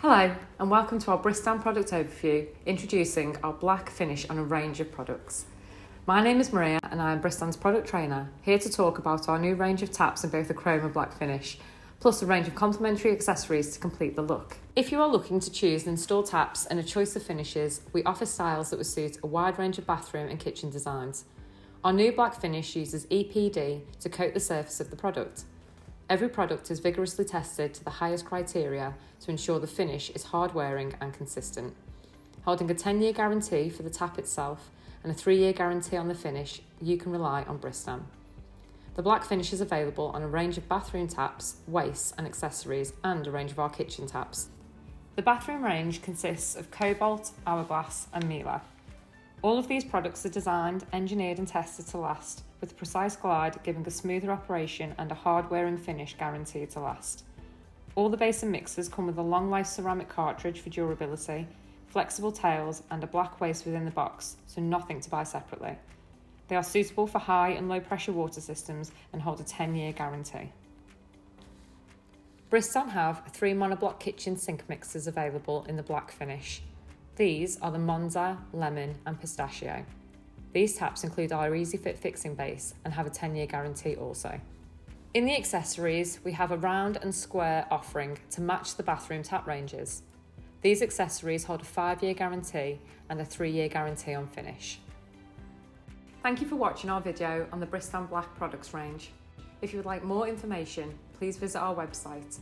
Hello and welcome to our Bristan product overview, introducing our black finish on a range of products. My name is Maria and I am Bristan's product trainer, here to talk about our new range of taps in both a chrome and black finish, plus a range of complementary accessories to complete the look. If you are looking to choose and install taps and a choice of finishes, we offer styles that will suit a wide range of bathroom and kitchen designs. Our new black finish uses EPD to coat the surface of the product. Every product is vigorously tested to the highest criteria to ensure the finish is hard-wearing and consistent. Holding a 10-year guarantee for the tap itself and a 3-year guarantee on the finish, you can rely on Bristan. The black finish is available on a range of bathroom taps, wastes and accessories, and a range of our kitchen taps. The bathroom range consists of Cobalt, Hourglass and Mila. All of these products are designed, engineered and tested to last, with a precise glide giving a smoother operation and a hard-wearing finish guaranteed to last. All the base and mixers come with a long-life ceramic cartridge for durability, flexible tails and a black waste within the box, so nothing to buy separately. They are suitable for high and low pressure water systems and hold a 10-year guarantee. Bristan have 3 monoblock kitchen sink mixers available in the black finish. These are the Monza, Lemon and Pistachio. These taps include our Easy Fit fixing base and have a 10-year guarantee also. In the accessories, we have a round and square offering to match the bathroom tap ranges. These accessories hold a 5-year guarantee and a 3-year guarantee on finish. Thank you for watching our video on the Bristan Black products range. If you would like more information, please visit our website